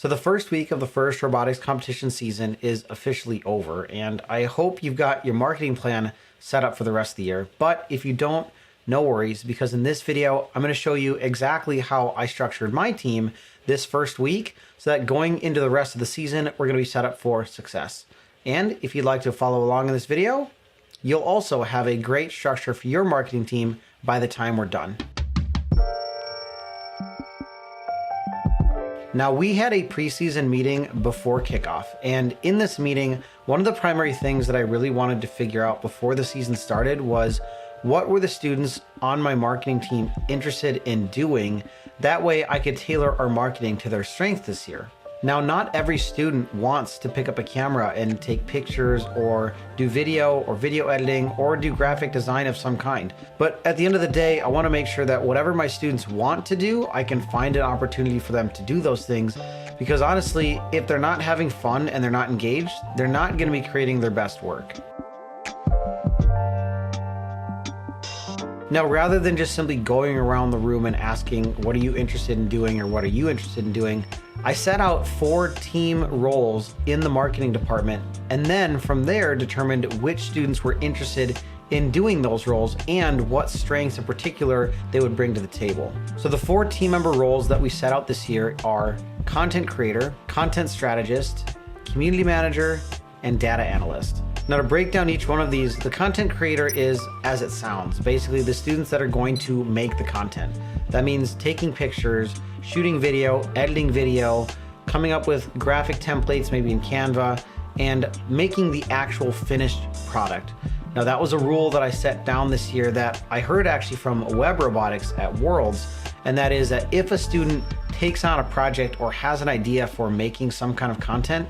So the first week of the FIRST Robotics Competition season is officially over, and I hope you've got your marketing plan set up for the rest of the year. But if you don't, no worries, because in this video, I'm going to show you exactly how I structured my team this first week so that going into the rest of the season, we're going to be set up for success. And if you'd like to follow along in this video, you'll also have a great structure for your marketing team by the time we're done. Now, we had a preseason meeting before kickoff, and in this meeting, one of the primary things that I really wanted to figure out before the season started was what were the students on my marketing team interested in doing? That way I could tailor our marketing to their strengths this year. Now, not every student wants to pick up a camera and take pictures or do video editing or do graphic design of some kind. But at the end of the day, I want to make sure that whatever my students want to do, I can find an opportunity for them to do those things. Because honestly, if they're not having fun and they're not engaged, they're not going to be creating their best work. Now, rather than just simply going around the room and asking, what are you interested in doing or what are you interested in doing? I set out 4 team roles in the marketing department, and then from there determined which students were interested in doing those roles and what strengths in particular they would bring to the table. So the 4 team member roles that we set out this year are content creator, content strategist, community manager, and data analyst. Now, to break down each one of these, the content creator is as it sounds, basically the students that are going to make the content. That means taking pictures, shooting video, editing video, coming up with graphic templates, maybe in Canva, and making the actual finished product. Now, that was a rule that I set down this year that I heard actually from Web Robotics at Worlds, and that is that if a student takes on a project or has an idea for making some kind of content,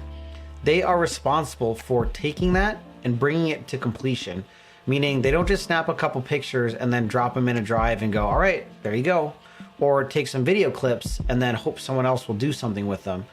they are responsible for taking that and bringing it to completion, meaning they don't just snap a couple pictures and then drop them in a drive and go, all right, there you go, or take some video clips and then hope someone else will do something with them.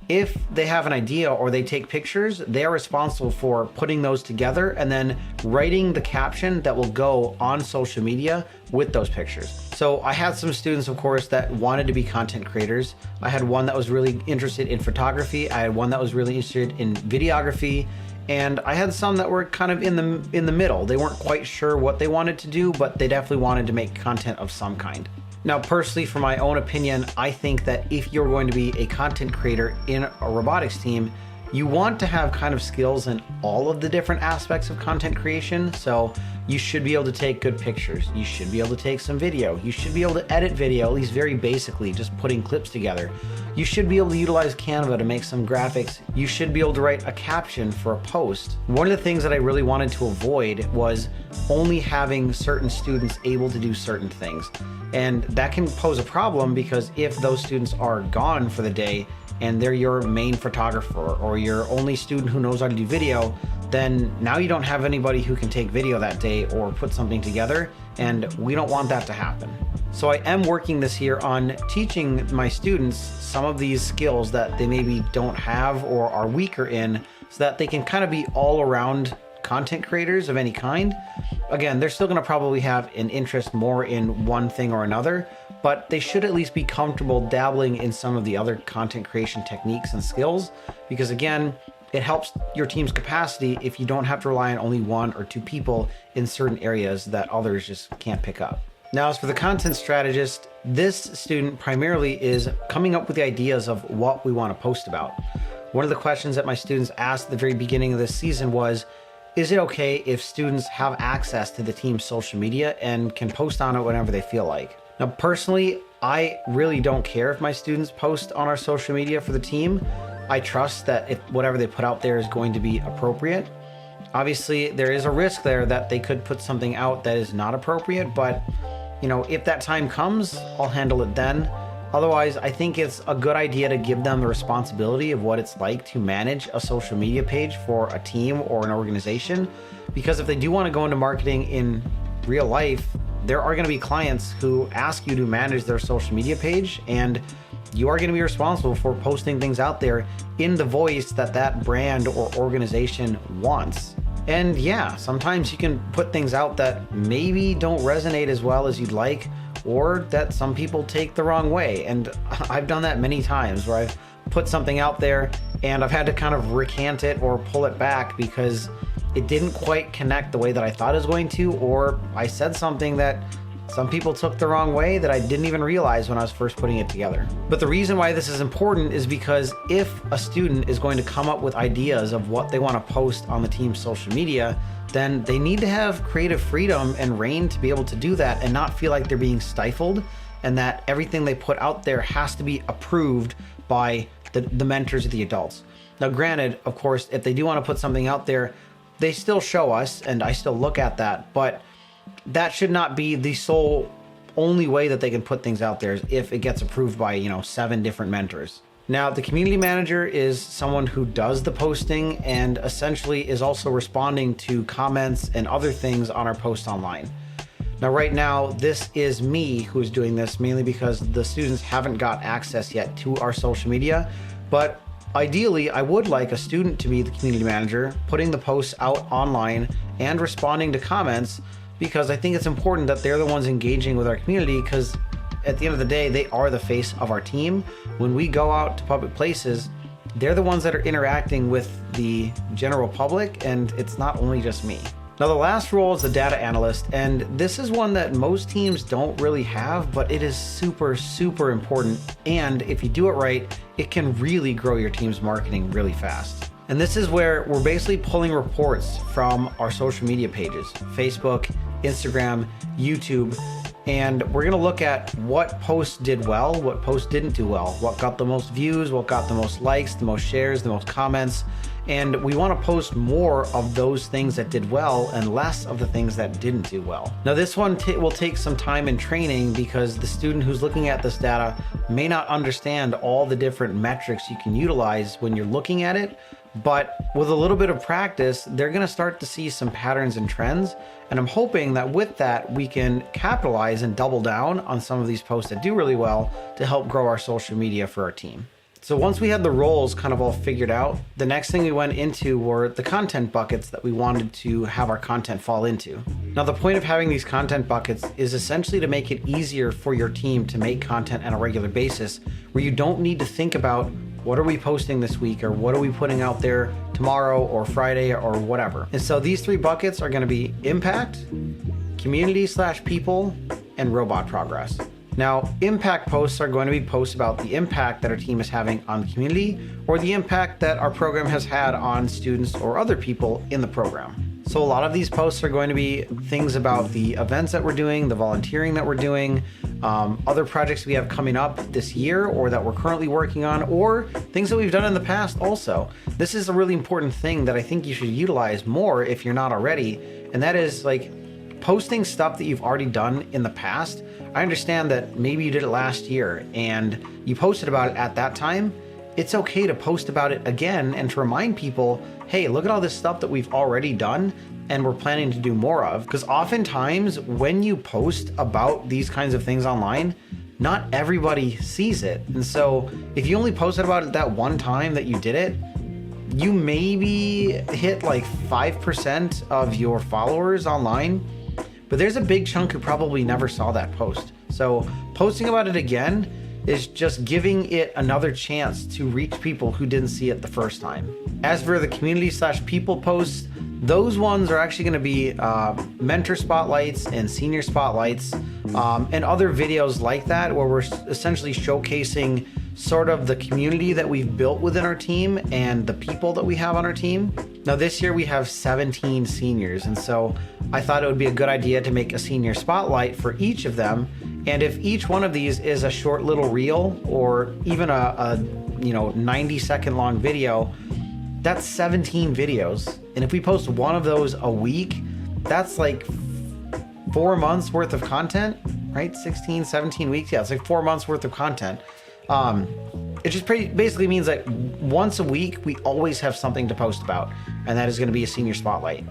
If they have an idea or they take pictures, they are responsible for putting those together and then writing the caption that will go on social media with those pictures. So I had some students, of course, that wanted to be content creators. I had one that was really interested in photography. I had one that was really interested in videography. And I had some that were kind of in the middle. They weren't quite sure what they wanted to do, but they definitely wanted to make content of some kind. Now, personally, for my own opinion, I think that if you're going to be a content creator in a robotics team, you want to have kind of skills in all of the different aspects of content creation. So you should be able to take good pictures. You should be able to take some video. You should be able to edit video, at least very basically, just putting clips together. You should be able to utilize Canva to make some graphics. You should be able to write a caption for a post. One of the things that I really wanted to avoid was only having certain students able to do certain things. And that can pose a problem because if those students are gone for the day and they're your main photographer or your only student who knows how to do video, then now you don't have anybody who can take video that day or put something together, and we don't want that to happen. So I am working this year on teaching my students some of these skills that they maybe don't have or are weaker in so that they can kind of be all around content creators of any kind. Again, they're still going to probably have an interest more in one thing or another, but they should at least be comfortable dabbling in some of the other content creation techniques and skills, because again, it helps your team's capacity if you don't have to rely on only 1 or 2 people in certain areas that others just can't pick up. Now, as for the content strategist, this student primarily is coming up with the ideas of what we want to post about. One of the questions that my students asked at the very beginning of this season was, is it okay if students have access to the team's social media and can post on it whenever they feel like? Now, personally, I really don't care if my students post on our social media for the team. I trust that if whatever they put out there is going to be appropriate. Obviously, there is a risk there that they could put something out that is not appropriate, but if that time comes, I'll handle it then. Otherwise, I think it's a good idea to give them the responsibility of what it's like to manage a social media page for a team or an organization. Because if they do want to go into marketing in real life, there are going to be clients who ask you to manage their social media page, and you are going to be responsible for posting things out there in the voice that that brand or organization wants. And yeah, sometimes you can put things out that maybe don't resonate as well as you'd like, or that some people take the wrong way. And I've done that many times where I've put something out there and I've had to kind of recant it or pull it back because it didn't quite connect the way that I thought it was going to, or I said something that some people took the wrong way that I didn't even realize when I was first putting it together. But the reason why this is important is because if a student is going to come up with ideas of what they want to post on the team's social media, then they need to have creative freedom and reign to be able to do that and not feel like they're being stifled, and that everything they put out there has to be approved by the mentors of the adults. Now, granted, of course, if they do want to put something out there, they still show us and I still look at that, but that should not be the sole only way that they can put things out there if it gets approved by, 7 different mentors. Now, the community manager is someone who does the posting and essentially is also responding to comments and other things on our post online. Now, right now, this is me who is doing this mainly because the students haven't got access yet to our social media, but ideally, I would like a student to be the community manager, putting the posts out online and responding to comments, because I think it's important that they're the ones engaging with our community, because at the end of the day, they are the face of our team. When we go out to public places, they're the ones that are interacting with the general public, and it's not only just me. Now, the last role is the data analyst, and this is one that most teams don't really have, but it is super, super important. And if you do it right, it can really grow your team's marketing really fast. And this is where we're basically pulling reports from our social media pages, Facebook, Instagram, YouTube, and we're gonna look at what posts did well, what posts didn't do well, what got the most views, what got the most likes, the most shares, the most comments. And we want to post more of those things that did well and less of the things that didn't do well. Now, this one will take some time and training because the student who's looking at this data may not understand all the different metrics you can utilize when you're looking at it. But with a little bit of practice, they're going to start to see some patterns and trends. And I'm hoping that with that, we can capitalize and double down on some of these posts that do really well to help grow our social media for our team. So once we had the roles kind of all figured out, the next thing we went into were the content buckets that we wanted to have our content fall into. Now, the point of having these content buckets is essentially to make it easier for your team to make content on a regular basis, where you don't need to think about what are we posting this week or what are we putting out there tomorrow or Friday or whatever. And so these 3 buckets are going to be impact, community/people, and robot progress. Now, impact posts are going to be posts about the impact that our team is having on the community or the impact that our program has had on students or other people in the program. So a lot of these posts are going to be things about the events that we're doing, the volunteering that we're doing, other projects we have coming up this year or that we're currently working on, or things that we've done in the past also. This is a really important thing that I think you should utilize more if you're not already, and that is like posting stuff that you've already done in the past. I understand that maybe you did it last year and you posted about it at that time. It's okay to post about it again and to remind people, hey, look at all this stuff that we've already done and we're planning to do more of. Because oftentimes when you post about these kinds of things online, not everybody sees it. And so if you only posted about it that one time that you did it, you maybe hit like 5% of your followers online, but there's a big chunk who probably never saw that post. So posting about it again is just giving it another chance to reach people who didn't see it the first time. As for the community/people posts, those ones are actually going to be mentor spotlights and senior spotlights and other videos like that, where we're essentially showcasing sort of the community that we've built within our team and the people that we have on our team. Now, this year we have 17 seniors, and so I thought it would be a good idea to make a senior spotlight for each of them. And if each one of these is a short little reel or even a 90-second long video, that's 17 videos. And if we post one of those a week, that's like 4 months worth of content, right? 16, 17 weeks. Yeah, it's like 4 months worth of content. It just basically means that once a week, we always have something to post about, and that is going to be a senior spotlight.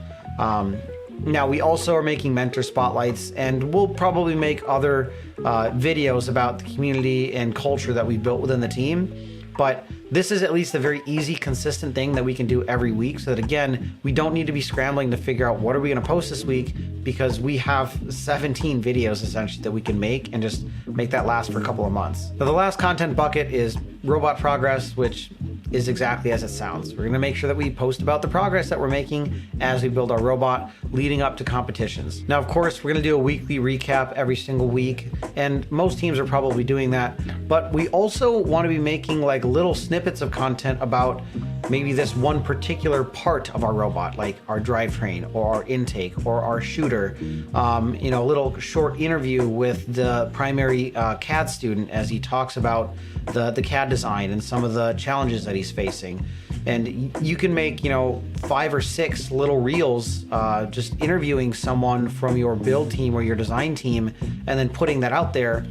Now, we also are making mentor spotlights, and we'll probably make other videos about the community and culture that we've built within the team. But this is at least a very easy, consistent thing that we can do every week so that, again, we don't need to be scrambling to figure out what are we going to post this week, because we have 17 videos essentially that we can make and just make that last for a couple of months. So the last content bucket is robot progress, which is exactly as it sounds. We're going to make sure that we post about the progress that we're making as we build our robot leading up to competitions. Now, of course, we're going to do a weekly recap every single week, and most teams are probably doing that, but we also want to be making like little snippets of content about maybe this one particular part of our robot, like our drivetrain or our intake or our shooter. A little short interview with the primary CAD student as he talks about the CAD design and some of the challenges that he's facing. And you can make, 5 or 6 little reels just interviewing someone from your build team or your design team, and then putting that out there.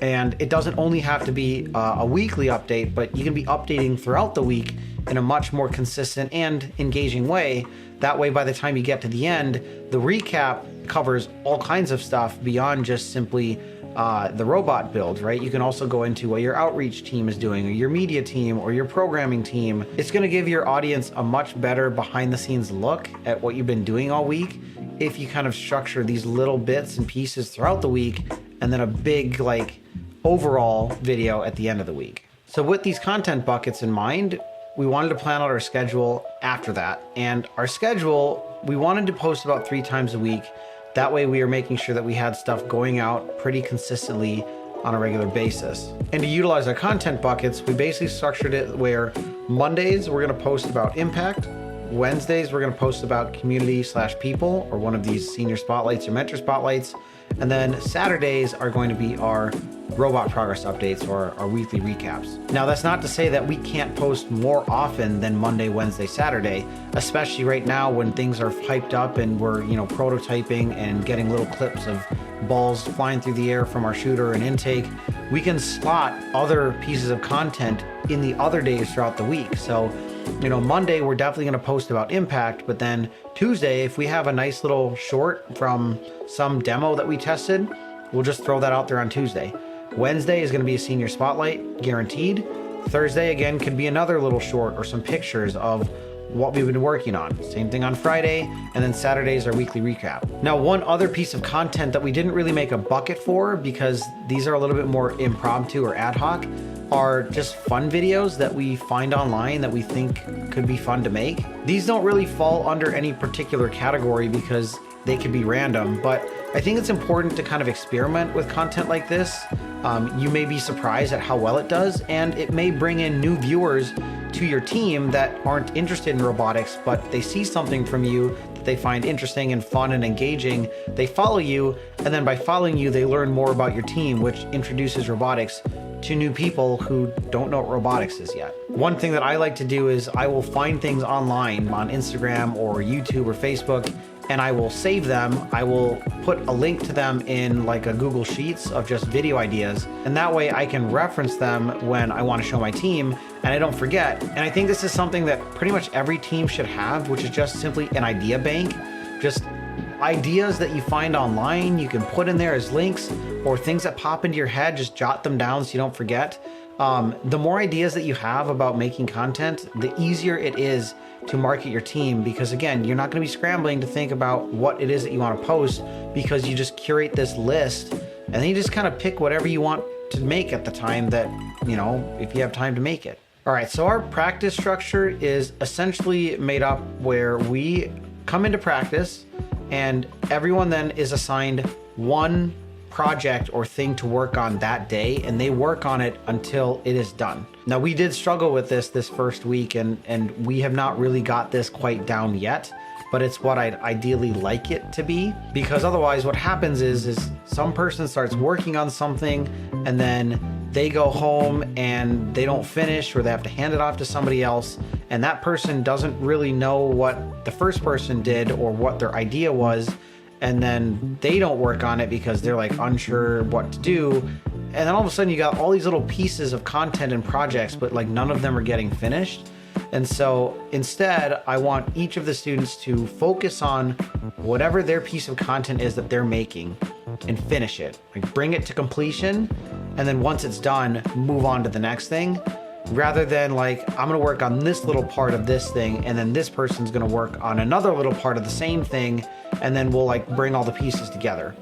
And it doesn't only have to be a weekly update, but you can be updating throughout the week in a much more consistent and engaging way. That way, by the time you get to the end, the recap covers all kinds of stuff beyond just simply the robot build, right? You can also go into what your outreach team is doing, or your media team, or your programming team. It's going to give your audience a much better behind the scenes look at what you've been doing all week if you kind of structure these little bits and pieces throughout the week, and then a big overall video at the end of the week. So with these content buckets in mind, we wanted to plan out our schedule after that. And our schedule, we wanted to post about 3 times a week. That way we are making sure that we had stuff going out pretty consistently on a regular basis. And to utilize our content buckets, we basically structured it where Mondays we're going to post about impact, Wednesdays we're going to post about community/people, or one of these senior spotlights or mentor spotlights, and then Saturdays are going to be our robot progress updates or our weekly recaps. Now, that's not to say that we can't post more often than Monday, Wednesday, Saturday, especially right now when things are hyped up and we're, prototyping and getting little clips of balls flying through the air from our shooter and intake. We can slot other pieces of content in the other days throughout the week. So, Monday, we're definitely going to post about impact, but then Tuesday, if we have a nice little short from some demo that we tested, we'll just throw that out there on Tuesday. Wednesday is going to be a senior spotlight, guaranteed. Thursday, again, could be another little short or some pictures of what we've been working on. Same thing on Friday, and then Saturday is our weekly recap. Now, one other piece of content that we didn't really make a bucket for, because these are a little bit more impromptu or ad hoc, are just fun videos that we find online that we think could be fun to make. These don't really fall under any particular category because they could be random, but I think it's important to kind of experiment with content like this. You may be surprised at how well it does, and it may bring in new viewers to your team that aren't interested in robotics, but they see something from you that they find interesting and fun and engaging. They follow you, and then by following you, they learn more about your team, which introduces robotics to new people who don't know what robotics is yet. One thing that I like to do is I will find things online on Instagram or YouTube or Facebook, and I will save them. I will put a link to them in like a Google Sheets of just video ideas. And that way I can reference them when I want to show my team and I don't forget. And I think this is something that pretty much every team should have, which is just simply an idea bank. Just ideas that you find online, you can put in there as links, or things that pop into your head, just jot them down so you don't forget. The more ideas that you have about making content, the easier it is to market your team, because again, you're not going to be scrambling to think about what it is that you want to post, because you just curate this list and then you just kind of pick whatever you want to make at the time that, if you have time to make it. All right, so our practice structure is essentially made up where we come into practice and everyone then is assigned one project or thing to work on that day, and they work on it until it is done. Now, we did struggle with this first week, and we have not really got this quite down yet, but it's what I'd ideally like it to be, because otherwise what happens is some person starts working on something and then they go home and they don't finish, or they have to hand it off to somebody else, and that person doesn't really know what the first person did or what their idea was, and then they don't work on it because they're like unsure what to do. And then all of a sudden you got all these little pieces of content and projects, but like none of them are getting finished. And so instead, I want each of the students to focus on whatever their piece of content is that they're making and finish it. Like bring it to completion. And then once it's done, move on to the next thing. rather than like, I'm gonna work on this little part of this thing, and then this person's gonna work on another little part of the same thing, and then we'll like bring all the pieces together.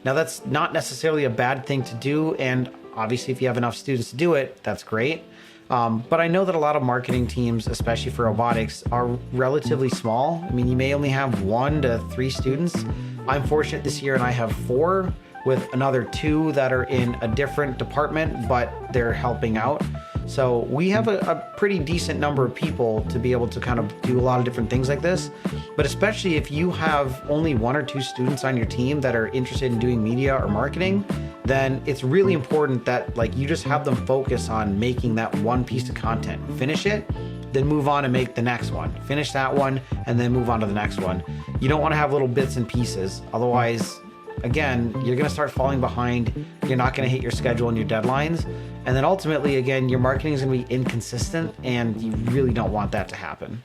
Now that's not necessarily a bad thing to do, and obviously if you have enough students to do it, that's great. But I know that a lot of marketing teams, especially for robotics, are relatively small. I mean, you may only have 1 to 3 students. I'm fortunate this year and I have 4, with another 2 that are in a different department, but they're helping out. So we have a pretty decent number of people to be able to kind of do a lot of different things like this. But especially if you have only 1 or 2 students on your team that are interested in doing media or marketing, then it's really important that like you just have them focus on making that one piece of content, finish it, then move on and make the next one, finish that one, and then move on to the next one. You don't want to have little bits and pieces. Otherwise, again, you're going to start falling behind. You're not going to hit your schedule and your deadlines. And then ultimately, again, your marketing is going to be inconsistent, and you really don't want that to happen.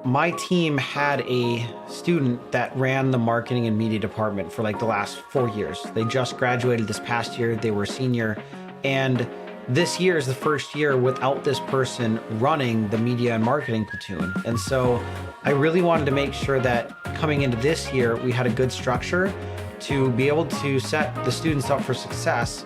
My team had a student that ran the marketing and media department for like the last 4 years. They just graduated this past year. They were a senior, and this year is the first year without this person running the media and marketing platoon. And so I really wanted to make sure that coming into this year, we had a good structure to be able to set the students up for success.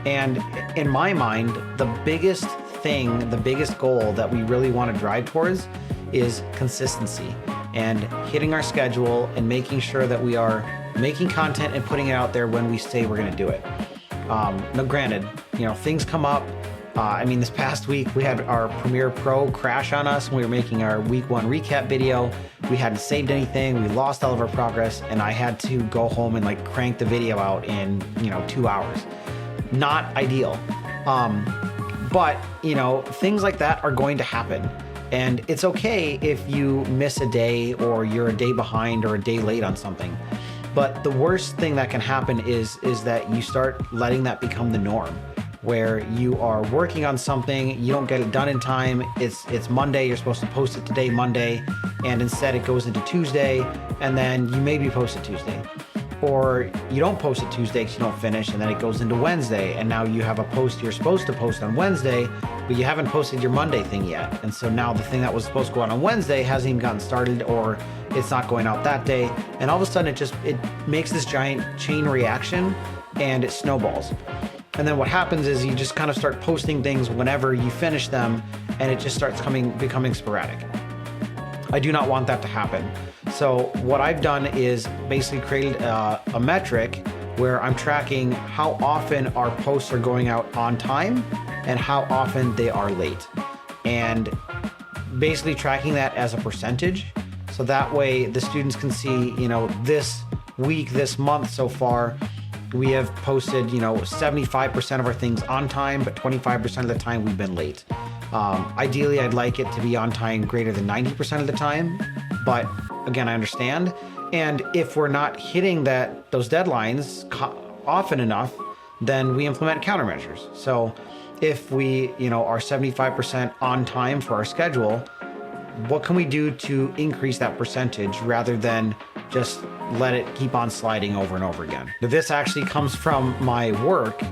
And in my mind, the biggest thing, the biggest goal that we really want to drive towards is consistency and hitting our schedule and making sure that we are making content and putting it out there when we say we're going to do it. Now, granted, things come up. I mean, this past week we had our Premiere Pro crash on us when we were making our week 1 recap video. We hadn't saved anything. We lost all of our progress, and I had to go home and like crank the video out in 2 hours. Not ideal. But things like that are going to happen. And it's okay if you miss a day or you're a day behind or a day late on something. But the worst thing that can happen is that you start letting that become the norm, where you are working on something, you don't get it done in time. It's Monday, you're supposed to post it today, Monday, and instead it goes into Tuesday, and then you maybe post it Tuesday. Or you don't post it Tuesday because you don't finish, and then it goes into Wednesday, and now you have a post you're supposed to post on Wednesday, but you haven't posted your Monday thing yet. And so now the thing that was supposed to go out on Wednesday hasn't even gotten started, or it's not going out that day. And all of a sudden it makes this giant chain reaction, and it snowballs. And then what happens is you just kind of start posting things whenever you finish them, and it just starts becoming sporadic. I do not want that to happen. So what I've done is basically created a metric where I'm tracking how often our posts are going out on time and how often they are late. And basically tracking that as a percentage. So that way the students can see, this week, this month so far, we have posted, 75% of our things on time, but 25% of the time we've been late. Ideally, I'd like it to be on time greater than 90% of the time, but again, I understand. And if we're not hitting those deadlines often enough, then we implement countermeasures. So if we, are 75% on time for our schedule, what can we do to increase that percentage rather than just let it keep on sliding over and over again? Now, this actually comes from my work,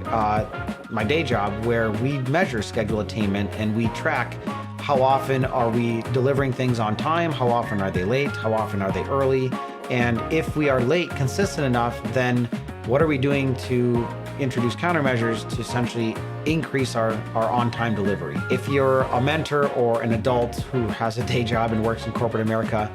my day job, where we measure schedule attainment and we track how often are we delivering things on time, how often are they late, how often are they early, and if we are late consistent enough, then what are we doing to introduce countermeasures to essentially increase our on-time delivery? If you're a mentor or an adult who has a day job and works in corporate America,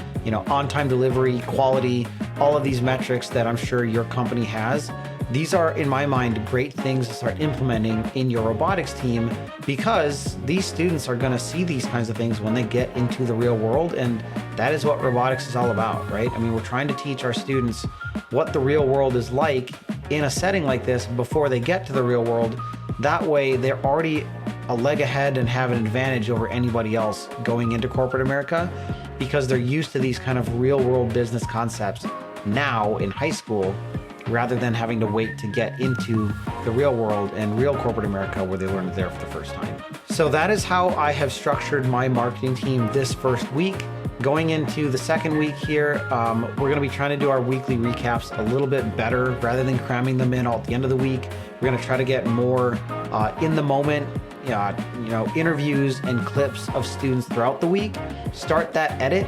on-time delivery, quality, all of these metrics that I'm sure your company has, these are, in my mind, great things to start implementing in your robotics team, because these students are going to see these kinds of things when they get into the real world, and that is what robotics is all about, right? I mean, we're trying to teach our students what the real world is like in a setting like this before they get to the real world. That way, they're already a leg ahead and have an advantage over anybody else going into corporate America, because they're used to these kind of real world business concepts now in high school, rather than having to wait to get into the real world and real corporate America where they learned there for the first time. So that is how I have structured my marketing team this first week. Going into the second week here, we're going to be trying to do our weekly recaps a little bit better rather than cramming them in all at the end of the week. We're going to try to get more in the moment, interviews and clips of students throughout the week. Start that edit,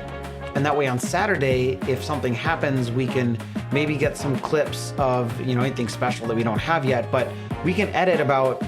and that way on Saturday, if something happens, we can maybe get some clips of anything special that we don't have yet, but we can edit about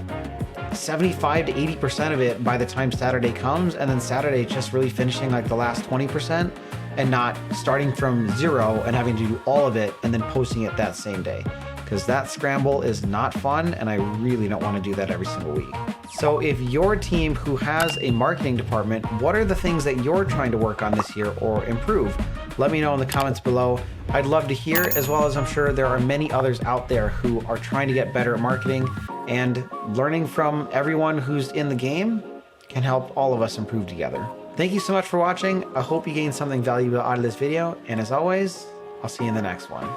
75 to 80% of it by the time Saturday comes, and then Saturday just really finishing like the last 20% and not starting from zero and having to do all of it and then posting it that same day, because that scramble is not fun and I really don't want to do that every single week. So if your team who has a marketing department, what are the things that you're trying to work on this year or improve? Let me know in the comments below. I'd love to hear, as well as I'm sure there are many others out there who are trying to get better at marketing, and learning from everyone who's in the game can help all of us improve together. Thank you so much for watching. I hope you gained something valuable out of this video, and as always, I'll see you in the next one.